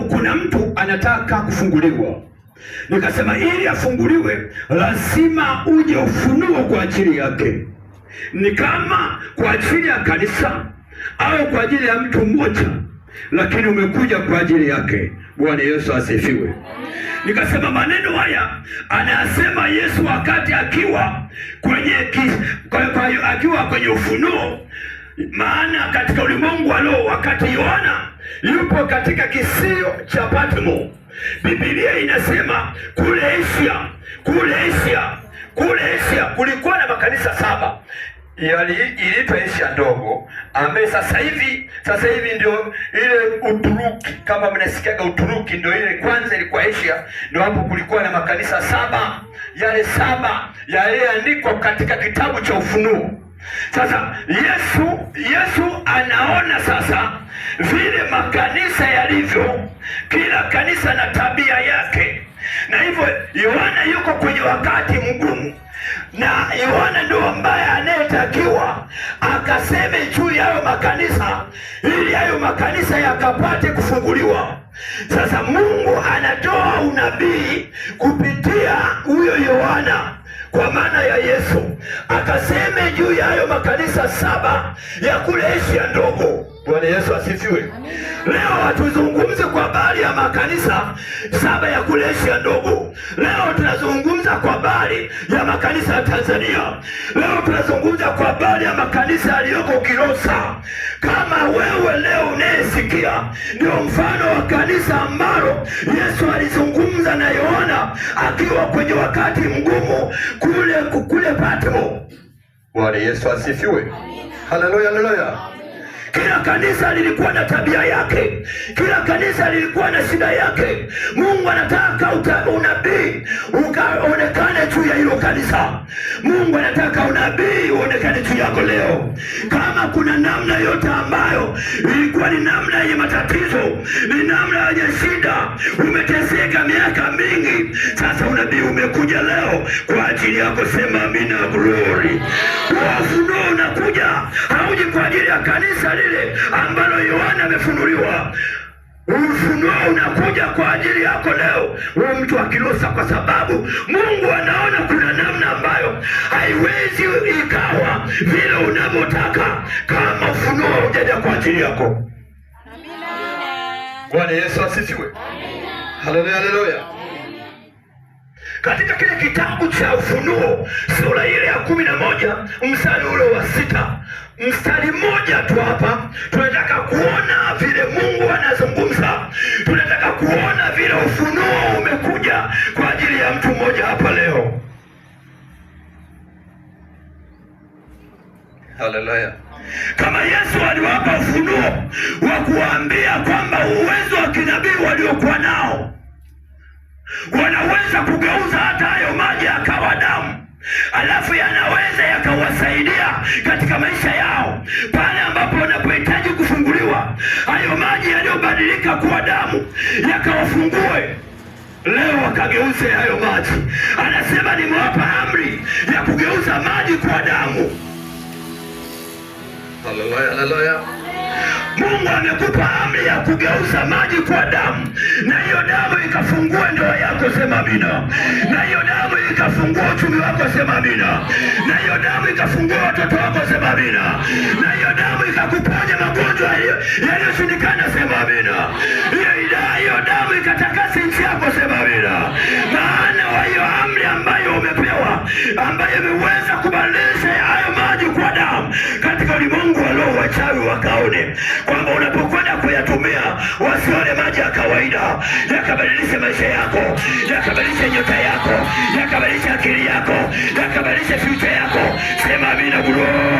Kuna mtu anataka kufunguliwa, nikasema ili afunguliwe lazima uje ufunuo kwa ajili yake. Ni kama kwa ajili ya kanisa au kwa ajili ya mtu mmoja, lakini umekuja kwa ajili yake. Bwana Yesu asifiwe. Nikasema maneno haya anasema Yesu wakati akiwa kwenye ufunuo. Maana katika ulimwengu wa roho, wakati Yohana yupo katika kisio cha Patmo, Biblia inasema kule Asia kulikuwa na makanisa 7. Iliitwa Asia ndogo, ambaye sasa hivi ndio ile Uturuki. Kama mnasikiaga Uturuki, ndio ile kwanza ilikuwa Asia. Ndio hapo kulikuwa na makanisa 7, yale 7 yaliyoandikwa katika kitabu cha Ufunuo. Sasa Yesu anaona sasa vile makanisa yalivyo, kila kanisa na tabia yake, na hivyo Yohana yuko kwenye wakati mgumu, na Yohana ndio ambaye anayetakiwa akaseme juu ya hayo makanisa ili hayo makanisa yakapate kufunguliwa. Sasa Mungu anatoa unabii kupitia huyo Yohana kwa maana ya Yesu, akaseme juu ya hayo makanisa 7 ya kule Asia ndogo. Bwana Yesu asifiwe. Leo hatuzungumze kwa habari ya makanisa 7 ya kule Asia ndogo. Leo tunazungumza kwa habari ya makanisa ya Tanzania. Leo tunazungumza kwa habari ya makanisa yaliyoko Kilosa. Kama wewe leo unayesikia, ndio mfano wa kanisa ambalo Yesu alizungumza na Yohana akiwa kwenye wakati mgumu kule Patmo. Bwana Yesu asifiwe. Haleluya, haleluya. Kila kanisa lilikuwa na tabia yake, kila kanisa lilikuwa na shida yake. Mungu anataka unabii ukaonekane juu ya hilo kanisa. Mungu anataka unabii uonekane juu yako leo. Kama kuna namna yote ambayo ilikuwa ni namna yenye matatizo, ni namna yenye shida, umeteseka miaka mingi, sasa unabii umekuja leo kwa ajili yako. Sema amina, glory. Ufunuo unakuja, hauji kwa ajili ya kanisa lile ambalo Yohana amefunuliwa. Ufunuo unakuja kwa ajili yako leo, wewe mtu wa Kilosa, kwa sababu Mungu anaona kuna namna ambayo haiwezi ikawa vile unavyotaka kama ufunuo hujaja kwa ajili yako. Amina. Bwana Yesu asifiwe. Amina. Haleluya, haleluya. Katika kile kitabu cha Ufunuo sura ile ya 11 mstari ule wa 6, mstari mmoja tu hapa, tunataka kuona vile Mungu anazungumza. Tunataka kuona vile ufunuo umekuja kwa ajili ya mtu mmoja hapa leo. Haleluya. Kama Yesu aliwapa ufunuo wa kuambia kwamba uwezo wa kinabii waliokuwa nao wanaweza kugeuza hata hayo maji yakawa damu, alafu yanaweza yakawasaidia katika maisha yao pale ambapo wanapohitaji kufunguliwa, hayo maji yaliyobadilika kuwa damu yakawafungue. Leo wakageuze hayo maji. Anasema nimewapa amri ya kugeuza maji kuwa damu. Haleluya, haleluya. Mungu amekupa amri ya kugeuza maji kwa damu, na hiyo damu ikafungua ndoa yako. Sema amina. Na hiyo damu ikafungua uchumi wako. Sema amina. Na hiyo damu ikafungua watoto wako. Sema amina. Na hiyo damu ikakuponya magonjwa yaliyoshindikana. Sema amina. Hiyo damu ikatakasa nchi yako. Sema amina. Maana wa hiyo amri ambayo umepewa, ambayo imeweza kubadilisha hayo maji kwa damu katika ulimwengu wa roho, wachawi wakaone kwamba unapokwenda kuyatumia wasione maji ya kawaida, yakabadilisha maisha yako, yakabadilisha nyota yako, yakabadilisha akili yako, yakabadilisha future yako. Sema amina, glory.